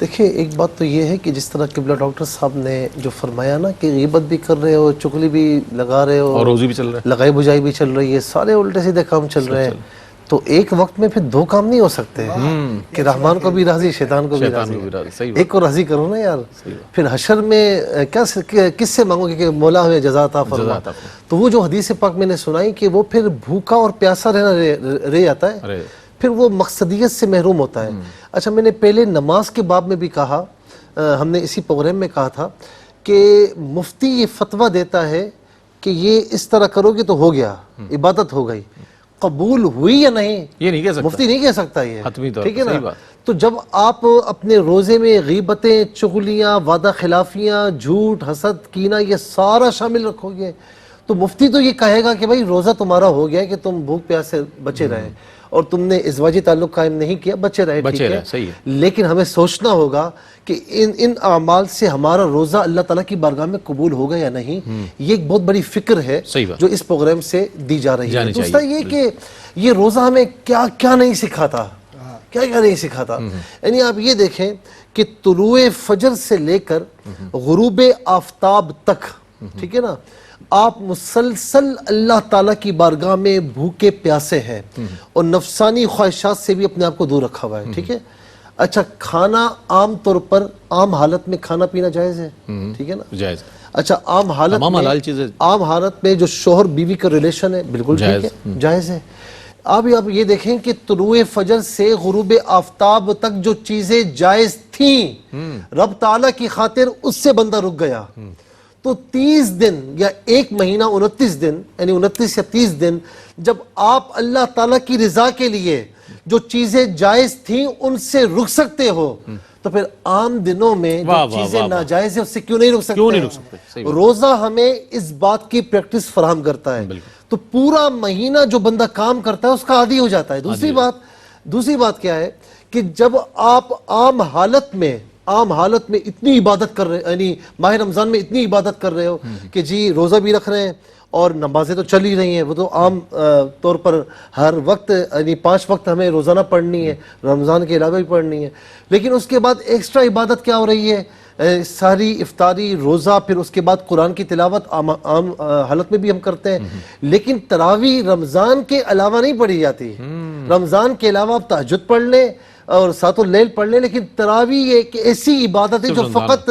S3: دیکھیں، ایک بات تو یہ ہے کہ جس طرح قبلہ ڈاکٹر صاحب نے جو فرمایا نا کہ غیبت بھی کر رہے ہو، چغلی بھی لگا رہے ہو،
S2: اور روزی بھی چل رہا ہے،
S3: لگائی بجائی بھی چل رہی ہے، سارے الٹے سیدھے کام چل رہے ہیں، تو ایک وقت میں پھر دو کام نہیں ہو سکتے کہ رحمان کو بھی راضی، شیطان کو بھی راضی. ایک کو راضی کرو نا یار. پھر حشر میں کس سے مانگو گے کہ مولا ہمیں جزا عطا فرما؟ تو وہ جو حدیث پاک میں نے سنائی کہ وہ پھر بھوکا اور پیاسا رہنا رہ جاتا ہے، پھر وہ مقصدیت سے محروم ہوتا ہے. اچھا، میں نے پہلے نماز کے باب میں بھی کہا، ہم نے اسی پروگرام میں کہا تھا کہ مفتی یہ فتویٰ دیتا ہے کہ یہ اس طرح کرو گے تو ہو گیا، عبادت ہو گئی. قبول ہوئی یا نہیں
S2: یہ نہیں کہہ سکتا،
S3: مفتی نہیں کہہ سکتا یہ،
S2: حتمی طور
S3: ٹھیک ہے
S2: پر.
S3: نا؟ تو جب آپ اپنے روزے میں غیبتیں، چغلیاں، وعدہ خلافیاں، جھوٹ، حسد، کینہ، یہ سارا شامل رکھو گے تو مفتی تو یہ کہے گا کہ بھائی روزہ تمہارا ہو گیا کہ تم بھوک پیاس سے بچے رہے اور تم نے ازواجی تعلق قائم نہیں کیا، بچے رہے، ٹھیک ہے،
S2: صحیح ہے.
S3: لیکن ہمیں سوچنا ہوگا کہ ان اعمال سے ہمارا روزہ اللہ تعالیٰ کی بارگاہ میں قبول ہوگا یا نہیں. یہ ایک بہت بڑی فکر ہے جو اس پروگرام سے دی جا رہی ہے. دوسرا یہ کہ یہ روزہ ہمیں کیا کیا نہیں سکھاتا، کیا کیا نہیں سکھاتا. یعنی آپ یہ دیکھیں کہ طلوع فجر سے لے کر غروب آفتاب تک، ٹھیک ہے نا، آپ مسلسل اللہ تعالیٰ کی بارگاہ میں بھوکے پیاسے ہیں اور نفسانی خواہشات سے بھی اپنے آپ کو دور رکھا ہوا ہے، ٹھیک ہے. اچھا، کھانا عام طور پر عام حالت میں کھانا پینا جائز ہے، ٹھیک ہے نا،
S2: جائز.
S3: اچھا، عام حالت میں جو شوہر بیوی کا ریلیشن ہے بالکل ٹھیک ہے، جائز ہے. اب یہ دیکھیں کہ طلوع فجر سے غروب آفتاب تک جو چیزیں جائز تھیں، رب تعالیٰ کی خاطر اس سے بندہ رک گیا تو 30 دن یا ایک مہینہ 29 دن، یعنی 29 یا 30 دن جب آپ اللہ تعالیٰ کی رضا کے لیے جو چیزیں جائز تھیں ان سے رک سکتے ہو، تو پھر عام دنوں میں جو چیزیں ناجائز ہیں اس سے کیوں نہیں رک سکتے؟ روزہ ہمیں اس بات کی پریکٹس فراہم کرتا ہے. تو پورا مہینہ جو بندہ کام کرتا ہے اس کا عادی ہو جاتا ہے. دوسری بات کیا ہے کہ جب آپ عام حالت میں اتنی عبادت کر رہے ہیں، یعنی ماہ رمضان میں اتنی عبادت کر رہے ہو کہ جی روزہ بھی رکھ رہے ہیں اور نمازیں تو چل ہی رہی ہیں، وہ تو عام طور پر ہر وقت، یعنی 5 وقت ہمیں روزانہ پڑھنی ہے، رمضان کے علاوہ بھی پڑھنی ہے، لیکن اس کے بعد ایکسٹرا عبادت کیا ہو رہی ہے؟ ساری افطاری، روزہ، پھر اس کے بعد قرآن کی تلاوت عام حالت میں بھی ہم کرتے ہیں. لیکن تراویح رمضان کے علاوہ نہیں پڑھی جاتی. رمضان کے علاوہ آپ تہجد پڑھ لیں اور سات اللیل پڑھ لیں، لیکن تراویح ایک ایسی عبادت ہے جو فقط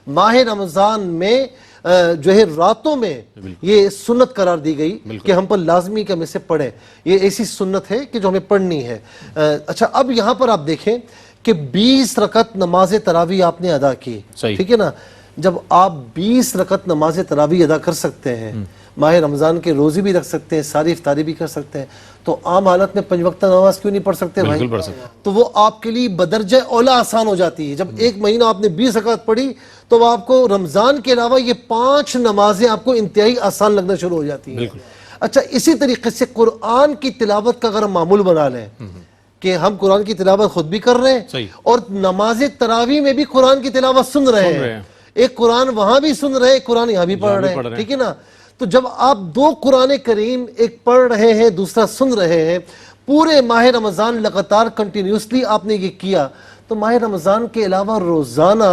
S3: ماہ رمضان میں جو ہے راتوں میں یہ سنت قرار دی گئی کہ ہم پر لازمی کہ ہم اسے پڑھیں. یہ ایسی سنت ہے کہ جو ہمیں پڑھنی ہے. اچھا، اب یہاں پر آپ دیکھیں کہ 20 رکعت نماز تراویح آپ نے ادا کی، ٹھیک ہے نا. جب آپ 20 رکعت نماز تراویح ادا کر سکتے ہیں، ماہ رمضان کے روزے بھی رکھ سکتے ہیں، ساری افطاری بھی کر سکتے ہیں، تو عام حالت میں 5 وقتہ نماز کیوں نہیں پڑھ سکتے بھائی؟ تو وہ آپ کے لیے بدرجہ اولا آسان ہو جاتی ہے. جب ایک مہینہ آپ نے 20 رکعت پڑھی تو آپ کو رمضان کے علاوہ یہ 5 نمازیں آپ کو انتہائی آسان لگنا شروع ہو جاتی ہیں. اچھا، اسی طریقے سے قرآن کی تلاوت کا اگر ہم معمول بنا لیں کہ ہم قرآن کی تلاوت خود بھی کر رہے ہیں اور نماز تراویح میں بھی قرآن کی تلاوت سن رہے ہیں، ایک قرآن وہاں بھی سن رہے ہیں، ایک قرآن یہاں بھی پڑھ رہے ہیں، ٹھیک ہے نا. تو جب آپ 2 قرآن کریم ایک پڑھ رہے ہیں دوسرا سن رہے ہیں، پورے ماہ رمضان لگاتار کنٹینیوسلی آپ نے یہ کیا، تو ماہ رمضان کے علاوہ روزانہ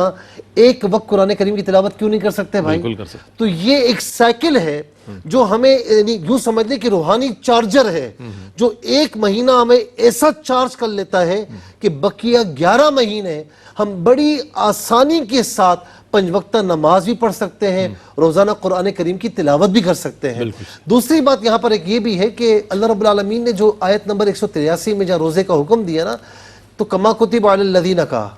S3: ایک وقت قرآن کریم کی تلاوت کیوں نہیں کر سکتے بھائی؟ تو یہ ایک سائیکل ہے جو ہمیں، یعنی یوں سمجھ لیں کہ روحانی چارجر ہے جو ایک مہینہ ہمیں ایسا چارج کر لیتا ہے کہ بقیہ 11 مہینے ہم بڑی آسانی کے ساتھ 5 وقتہ نماز بھی پڑھ سکتے ہیں، روزانہ قرآن کریم کی تلاوت بھی کر سکتے ہیں. دوسری بات یہاں پر ایک یہ بھی ہے کہ اللہ رب العالمین نے جو آیت نمبر 183 میں جہاں روزے کا حکم دیا نا، تو کما کتب علی الذین کہا،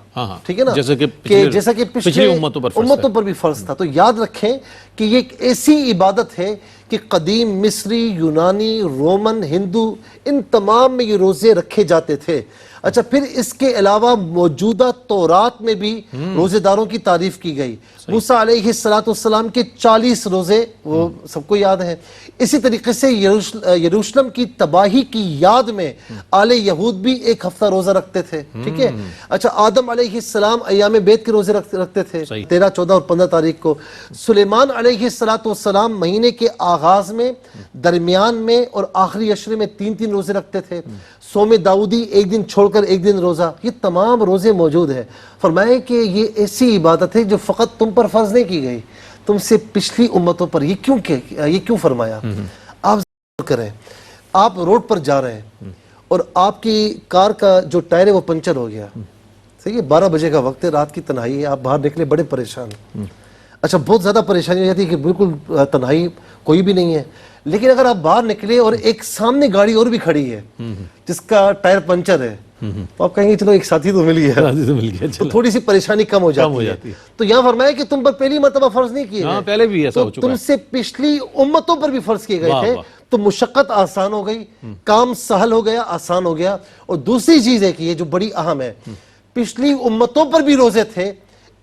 S3: ٹھیک ہے نا،
S2: جیسا کہ
S3: پچھلی امتوں پر بھی فرض تھا. تو یاد رکھیں کہ یہ ایک ایسی عبادت ہے کہ قدیم مصری، یونانی، رومن، ہندو، ان تمام میں یہ روزے رکھے جاتے تھے. اچھا، پھر اس کے علاوہ موجودہ تورات میں بھی روزے داروں کی تعریف کی گئی. موسیٰ علیہ السلام کے 40 روزے وہ سب کو یاد ہیں. اسی طریقے سے یروشلم کی تباہی کی یاد میں آل یہود بھی ایک ہفتہ روزہ رکھتے تھے. ٹھیک ہے. اچھا، آدم علیہ السلام ایام بیت کے روزے رکھتے تھے 13، 14 اور 15 تاریخ کو. سلیمان علیہ السلام مہینے کے آغاز میں، درمیان میں اور آخری عشرے میں 3 روزے رکھتے تھے. صوم داؤدی ایک دن چھوڑ کر ایک دن روزہ، یہ تمام روزے موجود ہیں. فرمائے کہ یہ ایسی عبادت ہے جو فقط تم پر فرض نہیں کی گئی، تم سے پچھلی امتوں پر. یہ کیوں فرمایا؟ آپ ذکر کریں، آپ روڈ پر جا رہے ہیں اور آپ کی کار کا جو ٹائر ہے وہ پنچر ہو گیا. صحیح ہے، 12 بجے کا وقت ہے، رات کی تنہائی ہے، آپ باہر نکلے بڑے پریشان ہیں. اچھا، بہت زیادہ پریشانی ہو جاتی ہے کہ بالکل تنہائی، کوئی بھی نہیں ہے. لیکن اگر آپ باہر نکلے اور ایک سامنے گاڑی اور بھی کھڑی ہے جس کا ٹائر پنچر ہے، تو آپ کہیں گے چلو ایک ساتھی تو مل گیا، تو تھوڑی سی پریشانی کم ہو جاتی ہے. تو یہاں فرمایا کہ تم پر پہلی مرتبہ فرض نہیں کیے گئے،
S2: پہلے بھی ایسا ہو چکا ہے،
S3: تم سے پچھلی امتوں پر بھی فرض کیے گئے تھے. تو مشقت آسان ہو گئی، کام سہل ہو گیا، آسان ہو گیا. اور دوسری چیز ہے کہ یہ جو بڑی اہم ہے، پچھلی امتوں پر بھی روزے تھے،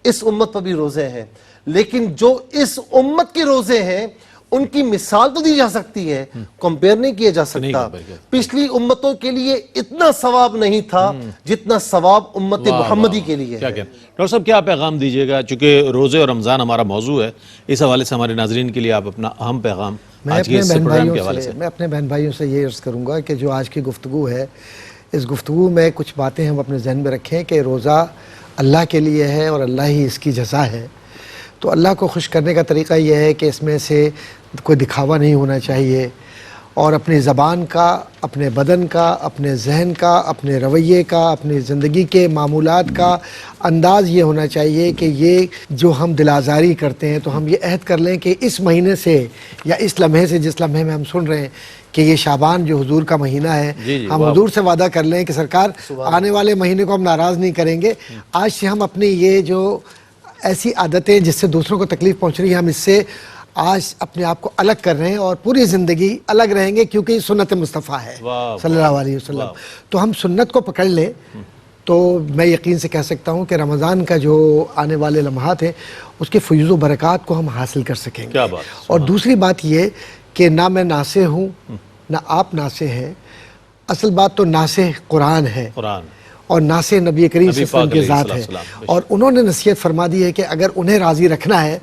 S3: اس امت پر بھی روزے ہیں. لیکن جو اس امت کے روزے ہیں ان کی مثال تو دی جا سکتی ہے، کمپیئر نہیں کیا جا سکتا. پچھلی امتوں کے لیے اتنا ثواب نہیں تھا جتنا ثواب امت محمدی کے لیے ہے.
S2: ڈاکٹر صاحب کیا پیغام دیجیے گا، چونکہ روزے اور رمضان ہمارا موضوع ہے، اس حوالے سے ہمارے ناظرین کے لیے آپ اپنا اہم پیغام آج کے اس پروگرام کے حوالے سے.
S1: میں اپنے بہن بھائیوں سے یہ عرض کروں گا کہ جو آج کی گفتگو ہے، اس گفتگو میں کچھ باتیں ہم اپنے ذہن میں رکھیں کہ روزہ اللہ کے لیے ہے اور اللہ ہی اس کی جزا ہے. تو اللہ کو خوش کرنے کا طریقہ یہ ہے کہ اس میں سے کوئی دکھاوا نہیں ہونا چاہیے، اور اپنی زبان کا، اپنے بدن کا، اپنے ذہن کا، اپنے رویے کا، اپنی زندگی کے معمولات کا انداز یہ ہونا چاہیے کہ یہ جو ہم دل آزاری کرتے ہیں تو ہم یہ عہد کر لیں کہ اس مہینے سے یا اس لمحے سے، جس لمحے میں ہم سن رہے ہیں کہ یہ شعبان جو حضور کا مہینہ ہے، ہم حضور سے وعدہ کر لیں کہ سرکار آنے والے مہینے کو ہم ناراض نہیں کریں گے. آج سے ہم اپنی یہ جو ایسی عادتیں جس سے دوسروں کو تکلیف پہنچ رہی ہے، ہم اس سے آج اپنے آپ کو الگ کر رہے ہیں اور پوری زندگی الگ رہیں گے، کیونکہ یہ سنت مصطفیٰ ہے صلی اللہ علیہ وسلم. تو ہم سنت کو پکڑ لیں تو میں یقین سے کہہ سکتا ہوں کہ رمضان کا جو آنے والے لمحات ہیں اس کے فیوز و برکات کو ہم حاصل کر سکیں گے. اور دوسری بات یہ کہ نہ میں ناسے ہوں نہ آپ ناسے ہیں، اصل بات تو ناسے قرآن ہے اور ناسے نبی کریم صلی اللہ علیہ وسلم کی ذات ہے. اور انہوں نے نصیحت فرما دی ہے کہ اگر انہیں راضی رکھنا ہے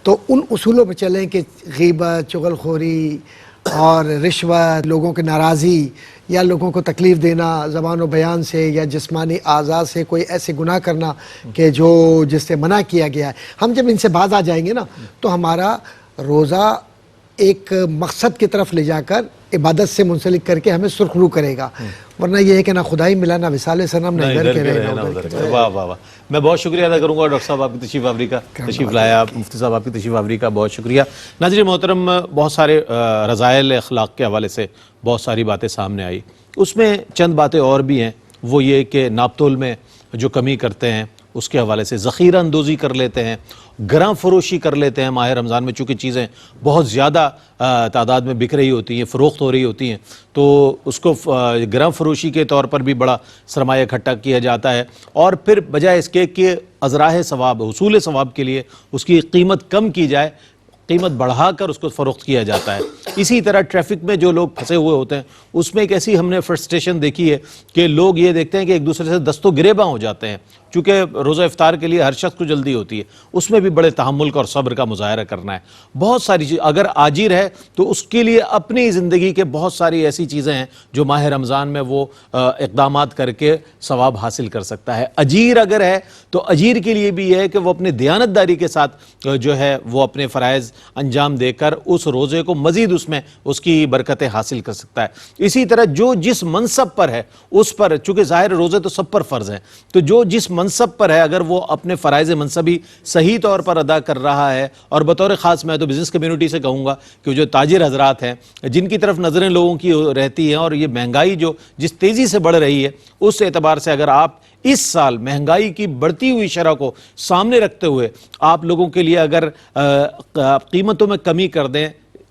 S1: تو ان اصولوں پہ چلیں کہ غیبت، چغل خوری اور رشوت، لوگوں کی ناراضی یا لوگوں کو تکلیف دینا زبان و بیان سے یا جسمانی اعضاء سے، کوئی ایسے گناہ کرنا کہ جو جس سے منع کیا گیا ہے، ہم جب ان سے باز آ جائیں گے نا تو ہمارا روزہ ایک مقصد کی طرف لے جا کر عبادت سے منسلک کر کے ہمیں سرخرو کرے گا. ورنہ یہ ہے کہ نہ خدائی ملا، نہ وصال صنم، نہ ادھر کے رہے نہ ادھر کے.
S2: واہ واہ واہ. میں بہت شکریہ ادا کروں گا ڈاکٹر صاحب آپ کی تشریف آوری کا، تشریف لایا مفتی صاحب آپ کی تشریف آوری کا، بہت شکریہ. ناظرین محترم، بہت سارے رذائل اخلاق کے حوالے سے بہت ساری باتیں سامنے آئی. اس میں چند باتیں اور بھی ہیں، وہ یہ کہ ناپ تول میں جو کمی کرتے ہیں اس کے حوالے سے، ذخیرہ اندوزی کر لیتے ہیں، گراں فروشی کر لیتے ہیں. ماہ رمضان میں چونکہ چیزیں بہت زیادہ تعداد میں بک رہی ہوتی ہیں، فروخت ہو رہی ہوتی ہیں، تو اس کو گراں فروشی کے طور پر بھی بڑا سرمایہ اکٹھا کیا جاتا ہے، اور پھر بجائے اس کے کہ ازراہ ثواب، حصول ثواب کے لیے اس کی قیمت کم کی جائے، قیمت بڑھا کر اس کو فروخت کیا جاتا ہے. اسی طرح ٹریفک میں جو لوگ پھنسے ہوئے ہوتے ہیں، اس میں ایک ایسی ہم نے فرسٹریشن دیکھی ہے کہ لوگ یہ دیکھتے ہیں کہ ایک دوسرے سے دست و گریباں ہو جاتے ہیں. چونکہ روزہ افطار کے لیے ہر شخص کو جلدی ہوتی ہے، اس میں بھی بڑے تحمل کا اور صبر کا مظاہرہ کرنا ہے. بہت ساری چیز، اگر آجر ہے تو اس کے لیے اپنی زندگی کے بہت ساری ایسی چیزیں ہیں جو ماہ رمضان میں وہ اقدامات کر کے ثواب حاصل کر سکتا ہے. اجیر اگر ہے تو اجیر کے لیے بھی یہ ہے کہ وہ اپنے دیانت داری کے ساتھ جو ہے وہ اپنے فرائض انجام دے کر اس روزے کو مزید اس میں اس کی برکتیں حاصل کر سکتا ہے. اسی طرح جو جس منصب پر ہے اس پر، چونکہ ظاہر روزے تو سب پر فرض ہیں، تو جو جس منصب پر ہے اگر وہ اپنے فرائض منصبی صحیح طور پر ادا کر رہا ہے، اور بطور خاص میں تو بزنس کمیونٹی سے کہوں گا کہ جو تاجر حضرات ہیں جن کی طرف نظریں لوگوں کی رہتی ہیں، اور یہ مہنگائی جو جس تیزی سے بڑھ رہی ہے، اس اعتبار سے اگر آپ اس سال مہنگائی کی بڑھتی ہوئی شرح کو سامنے رکھتے ہوئے آپ لوگوں کے لیے اگر قیمتوں میں کمی کر دیں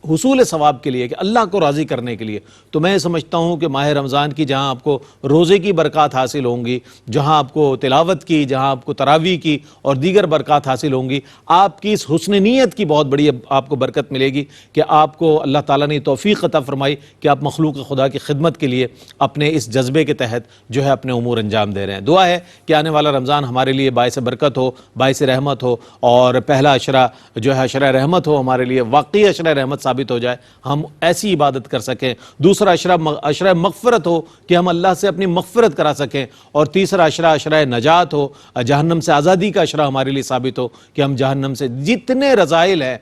S2: حصول ثواب کے لیے، کہ اللہ کو راضی کرنے کے لیے، تو میں سمجھتا ہوں کہ ماہ رمضان کی جہاں آپ کو روزے کی برکات حاصل ہوں گی، جہاں آپ کو تلاوت کی، جہاں آپ کو تراویح کی اور دیگر برکات حاصل ہوں گی، آپ کی اس حسن نیت کی بہت بڑی آپ کو برکت ملے گی کہ آپ کو اللہ تعالیٰ نے توفیق عطا فرمائی کہ آپ مخلوق خدا کی خدمت کے لیے اپنے اس جذبے کے تحت جو ہے اپنے امور انجام دے رہے ہیں۔ دعا ہے کہ آنے والا رمضان ہمارے لیے باعث برکت ہو، باعث رحمت ہو، اور پہلا عشرہ جو ہے عشرہ رحمت ہو، ہمارے لیے واقعی عشرہ رحمت ثابت ہو جائے، ہم ایسی عبادت کر سکیں۔ دوسرا عشرہ مغفرت ہو کہ ہم اللہ سے اپنی مغفرت کرا سکیں، اور تیسرا عشرہ نجات ہو، جہنم سے آزادی کا عشرہ ہمارے لیے ثابت ہو کہ ہم جہنم سے جتنے رذائل ہیں،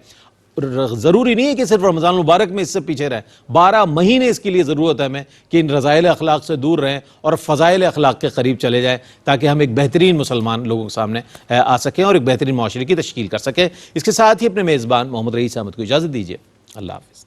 S2: ضروری نہیں ہے کہ صرف رمضان المبارک میں اس سے پیچھے رہیں، 12 مہینے اس کے لیے ضرورت ہے ہمیں کہ ان رذائل اخلاق سے دور رہیں اور فضائل اخلاق کے قریب چلے جائیں، تاکہ ہم ایک بہترین مسلمان لوگوں کے سامنے آ سکیں اور ایک بہترین معاشرے کی تشکیل کر سکیں۔ اس کے ساتھ ہی اپنے میزبان محمد رئیس احمد کو اجازت دیجیے۔ اللہ حافظ۔